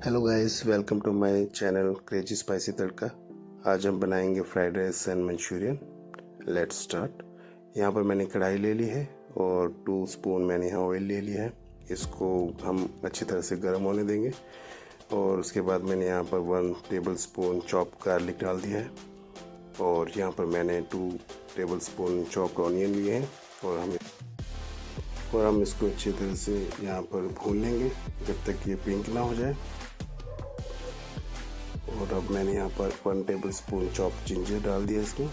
Hello guys, welcome to my channel crazy spicy tadka. आज हम बनाएंगे fried rice and Manchurian. Let's start. यहाँ पर मैंने कढ़ाई ले ली है और 2 स्पून मैंने यहाँ ऑयल ले लिया है। इसको हम अच्छी तरह से गर्म होने देंगे और उसके बाद मैंने यहाँ पर 1 टेबल स्पून चॉप गार्लिक डाल दिया है और यहाँ पर मैंने 2 टेबल स्पून चॉप्ड ऑनियन लिए हैं और हम इसको अच्छी तरह से यहाँ पर भून लेंगे जब तक ये पिंक ना हो जाए। और अब मैंने यहाँ पर 1 टेबल स्पून चॉप जिंजर डाल दिया इसमें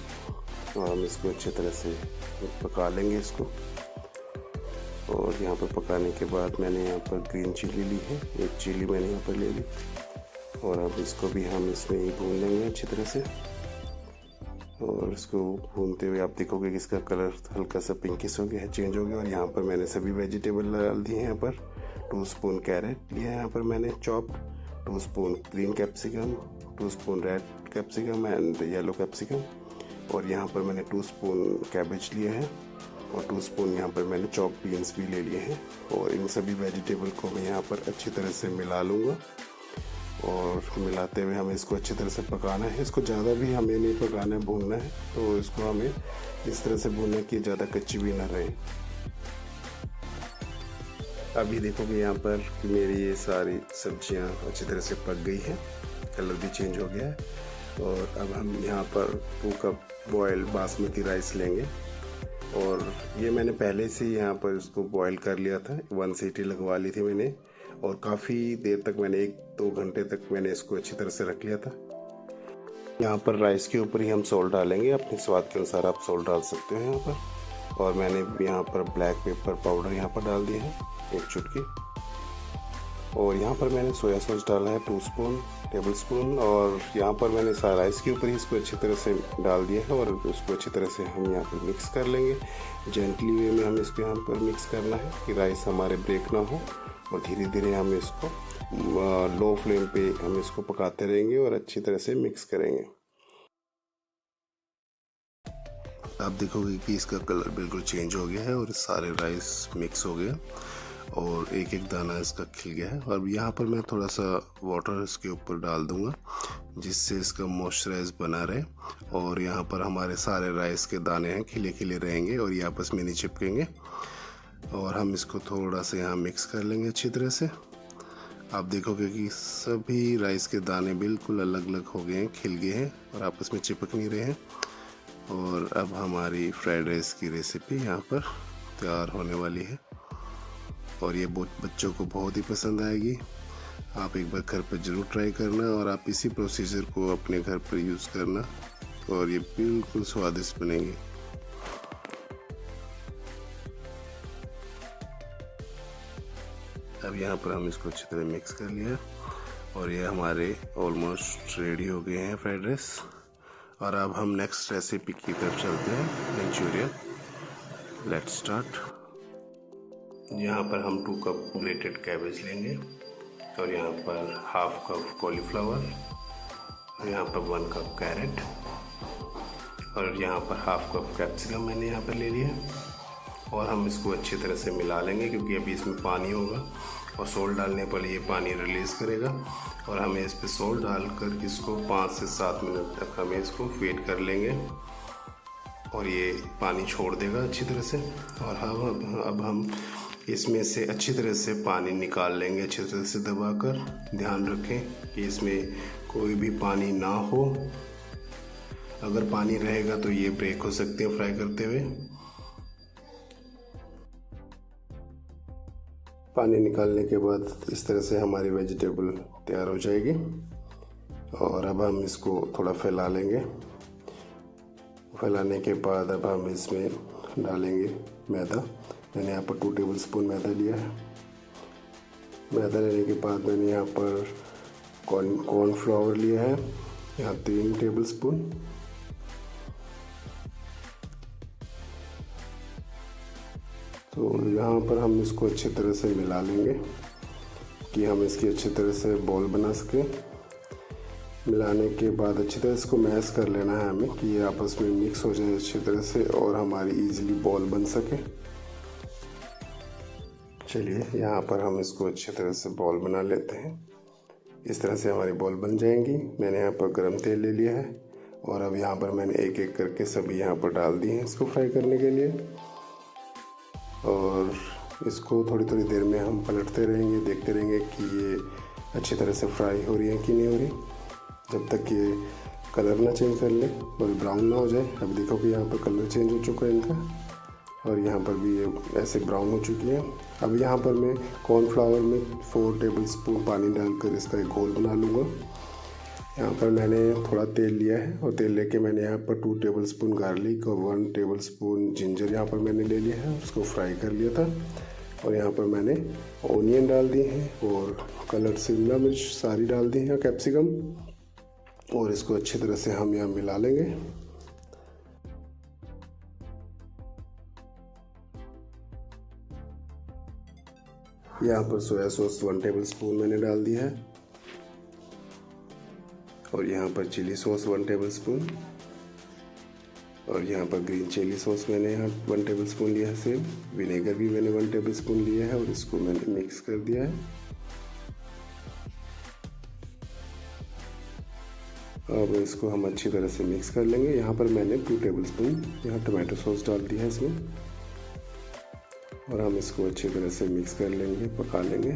और हम इसको अच्छी तरह से पका लेंगे इसको। और यहाँ पर पकाने के बाद मैंने यहाँ पर ग्रीन चिली ली है, 1 चिली मैंने यहाँ पर ले ली और अब इसको भी हम इसमें ही भून लेंगे अच्छी तरह से। और इसको भूनते हुए आप देखोगे कि इसका कलर हल्का सा पिंकिश हो गया है, चेंज हो गया। और यहाँ पर मैंने सभी वेजिटेबल डाल दिए हैं। यहाँ पर 2 स्पून कैरेट लिया है, यहाँ पर मैंने chop, 2 spoon green capsicum, 2 spoon red capsicum and yellow capsicum और यहाँ पर मैंने 2 स्पून कैबेज लिए हैं और 2 स्पून यहाँ पर मैंने चॉप बीन्स भी ले लिए हैं। और इन सभी वेजिटेबल को मैं यहाँ पर अच्छी तरह से मिला लूँगा और मिलाते हुए हमें इसको अच्छी तरह से पकाना है। इसको ज़्यादा भी हमें नहीं पकाना है, भूनना है। तो इसको हमें इस तरह से भूनना कि ज़्यादा कच्ची भी ना रहे। अभी देखोगे यहाँ पर कि मेरी ये सारी सब्जियाँ अच्छी तरह से पक गई हैं, कलर भी चेंज हो गया है। और अब हम यहाँ पर 2 कप बॉयल बासमती राइस लेंगे और ये मैंने पहले से यहाँ पर इसको बॉयल कर लिया था, 1 सीटी लगवा ली थी मैंने और काफ़ी देर तक मैंने 1-2 घंटे तक मैंने इसको अच्छी तरह से रख लिया था। यहाँ पर राइस के ऊपर ही हम सॉल्ट डालेंगे, अपने स्वाद के अनुसार आप सॉल्ट डाल सकते हो यहाँ पर। और मैंने यहाँ पर ब्लैक पेपर पाउडर यहाँ पर डाल दिया है, 1 चुटकी। और यहाँ पर मैंने सोया सॉस डाला है 2 टेबल स्पून और यहाँ पर मैंने राइस के ऊपर ही इसको अच्छी तरह से डाल दिया है और उसको अच्छी तरह से हम यहाँ पर मिक्स कर लेंगे। जेंटली वे में हम इसको यहाँ पर मिक्स करना है कि राइस हमारे ब्रेक ना हो और धीरे धीरे हम इसको लो फ्लेम पे हम इसको पकाते रहेंगे और अच्छी तरह से मिक्स करेंगे। आप देखोगे कि इसका कलर बिल्कुल चेंज हो गया है और सारे राइस मिक्स हो गए और एक एक दाना इसका खिल गया है। और यहाँ पर मैं थोड़ा सा वाटर इसके ऊपर डाल दूंगा जिससे इसका मॉइस्चराइज बना रहे और यहाँ पर हमारे सारे राइस के दाने हैं खिले खिले रहेंगे और ये आपस में नहीं चिपकेंगे। और हम इसको थोड़ा सा यहाँ मिक्स कर लेंगे अच्छी तरह से। आप देखोगे कि सभी राइस के दाने बिल्कुल अलग अलग हो गए हैं, खिल गए हैं और आपस में चिपक नहीं रहे हैं। और अब हमारी फ्राइड राइस की रेसिपी यहाँ पर तैयार होने वाली है और ये बच्चों को बहुत ही पसंद आएगी। आप एक बार घर पर ज़रूर ट्राई करना और आप इसी प्रोसीजर को अपने घर पर यूज़ करना और ये बिल्कुल स्वादिष्ट बनेगी। अब यहाँ पर हम इसको अच्छी तरह मिक्स कर लिया और ये हमारे ऑलमोस्ट रेडी हो गए हैं फ्राइड राइस। और अब हम नेक्स्ट रेसिपी की तरफ चलते हैं, मंचूरियन। Let's start. यहाँ पर हम 2 कप ग्रेटेड कैबेज लेंगे और यहाँ पर 1/2 कप कॉलीफ्लावर और यहाँ पर 1 कप कैरेट और यहाँ पर 1/2 कप कैप्सिकम मैंने यहाँ पर ले लिया और हम इसको अच्छी तरह से मिला लेंगे क्योंकि अभी इसमें पानी होगा और सॉल्ट डालने पर ये पानी रिलीज़ करेगा। और हमें इस पर सॉल्ट डालकर इसको 5 से 7 मिनट तक हमें इसको वेट कर लेंगे और ये पानी छोड़ देगा अच्छी तरह से। और अब हम इसमें से अच्छी तरह से पानी निकाल लेंगे, अच्छी तरह से दबाकर। ध्यान रखें कि इसमें कोई भी पानी ना हो, अगर पानी रहेगा तो ये ब्रेक हो सकते हैं फ्राई करते हुए। पानी निकालने के बाद इस तरह से हमारी वेजिटेबल तैयार हो जाएगी और अब हम इसको थोड़ा फैला लेंगे। फैलाने के बाद अब हम इसमें डालेंगे मैदा। मैंने यहाँ पर 2 टेबल स्पून मैदा लिया है। मैदा लेने के बाद मैंने यहाँ पर कॉर्नफ्लावर लिया है, यहाँ 3 टेबल स्पून। तो यहाँ पर हम इसको अच्छी तरह से मिला लेंगे कि हम इसकी अच्छी तरह से बॉल बना सकें। मिलाने के बाद अच्छी तरह इसको मैश कर लेना है हमें कि ये आपस में मिक्स हो जाए अच्छी तरह से और हमारी इजीली बॉल बन सके। चलिए यहाँ पर हम इसको अच्छी तरह से बॉल बना लेते हैं। इस तरह से हमारी बॉल बन जाएंगी। मैंने यहाँ पर गरम तेल ले लिया है और अब यहाँ पर मैंने एक एक करके सभी यहाँ पर डाल दिए हैं इसको फ्राई करने के लिए। और इसको थोड़ी थोड़ी देर में हम पलटते रहेंगे, देखते रहेंगे कि ये अच्छी तरह से फ्राई हो रही है कि नहीं हो रही, जब तक ये कलर ना चेंज कर ले और ब्राउन ना हो जाए। अब देखो कि यहाँ पर कलर चेंज हो चुका है इनका और यहाँ पर भी ये ऐसे ब्राउन हो चुकी है। अब यहाँ पर मैं कॉर्नफ्लावर में 4 टेबलस्पून पानी डालकर इसका एक घोल बना लूँगा। यहाँ पर मैंने थोड़ा तेल लिया है और तेल लेके मैंने यहाँ पर 2 टेबलस्पून गार्लिक और 1 टेबलस्पून जिंजर यहाँ पर मैंने ले लिया है, उसको फ्राई कर लिया था। और यहाँ पर मैंने ओनियन डाल दिए हैं और कलर शिमला मिर्च सारी डाल दी है, कैप्सिकम, और इसको अच्छी तरह से हम यहाँ मिला लेंगे। यहाँ पर सोया सॉस 1 टेबलस्पून मैंने डाल दिया है और यहाँ पर चिली सॉस 1 टेबलस्पून और यहाँ पर ग्रीन चिली सॉस मैंने यहाँ 1 टेबलस्पून लिया है सेम। विनेगर भी मैंने 1 टेबलस्पून लिया है और इसको मैंने मिक्स कर दिया है। अब इसको हम अच्छी तरह से मिक्स कर लेंगे। यहाँ पर मैंने 2 टेबलस्पून यहाँ टमाटो सॉस डाल दिया है इसमें और हम इसको अच्छी तरह से मिक्स कर लेंगे, पका लेंगे।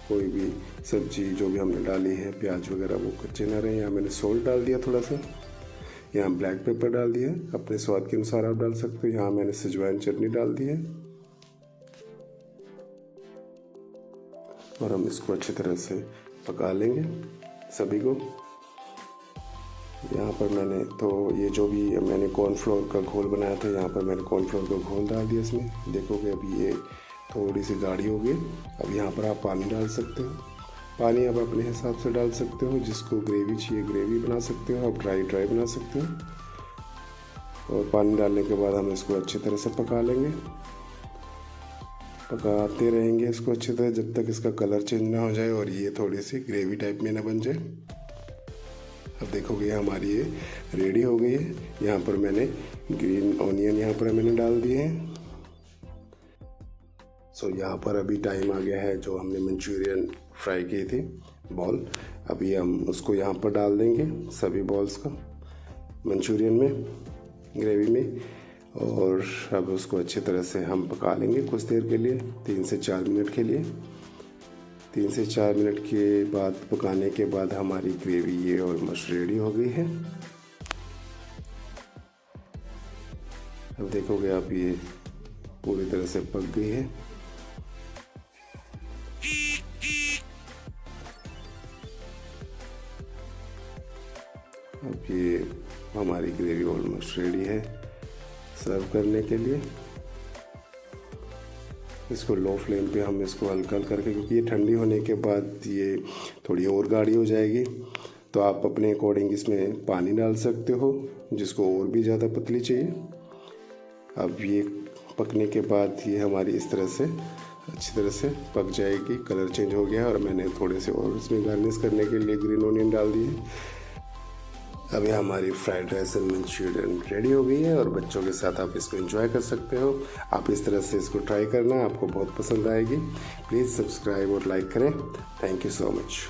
कोई भी सब्जी जो भी हमने डाली है, प्याज वगैरह, वो कच्चे ना रहे। यहाँ मैंने सॉल्ट डाल दिया थोड़ा सा, यहाँ ब्लैक पेपर डाल दिया, अपने स्वाद के अनुसार आप डाल सकते हो। यहाँ मैंने सेजवान चटनी डाल दी है और हम इसको अच्छी तरह से पका लेंगे सभी को। यहाँ पर मैंने तो ये जो भी मैंने कॉर्नफ्लोर का घोल बनाया था, यहाँ पर मैंने कॉर्नफ्लोर का घोल डाल दिया इसमें। देखोगे अभी ये थोड़ी सी गाढ़ी हो गई। अब यहाँ पर आप पानी डाल सकते हो, पानी आप अपने हिसाब से डाल सकते हो। जिसको ग्रेवी चाहिए ग्रेवी बना सकते हो, आप ड्राई बना सकते हो। और पानी डालने के बाद हम इसको अच्छी तरह से पका लेंगे, पकाते रहेंगे इसको अच्छी तरह जब तक इसका कलर चेंज ना हो जाए और ये थोड़ी सी ग्रेवी टाइप में ना बन जाए। अब देखोगे हमारी ये रेडी हो गई है। यहाँ पर मैंने ग्रीन ऑनियन यहाँ पर मैंने डाल दिए हैं। सो यहाँ पर अभी टाइम आ गया है जो हमने मंचूरियन फ्राई की थी बॉल, अभी हम उसको यहाँ पर डाल देंगे सभी बॉल्स को मंचूरियन में, ग्रेवी में। और अब उसको अच्छी तरह से हम पका लेंगे कुछ देर के लिए, 3 से 4 मिनट के लिए। 3 से 4 मिनट के बाद पकाने के बाद हमारी ग्रेवी ये ऑलमोस्ट रेडी हो गई है। अब देखोगे आप ये पूरी तरह से पक गई है। अब ये हमारी ग्रेवी ऑलमोस्ट रेडी है सर्व करने के लिए। इसको लो फ्लेम पे हम इसको हल्का करके, क्योंकि ये ठंडी होने के बाद ये थोड़ी और गाढ़ी हो जाएगी, तो आप अपने अकॉर्डिंग इसमें पानी डाल सकते हो जिसको और भी ज़्यादा पतली चाहिए। अब ये पकने के बाद ये हमारी इस तरह से अच्छी तरह से पक जाएगी। कलर चेंज हो गया और मैंने थोड़े से और इसमें गार्निश करने के लिए ग्रीन ऑनियन डाल दिए। अभी हमारी fried rice and Manchurian ready हो गई है और बच्चों के साथ आप इसको एंजॉय कर सकते हो। आप इस तरह से इसको ट्राई करना, आपको बहुत पसंद आएगी। प्लीज़ सब्सक्राइब और लाइक करें। Thank you so much.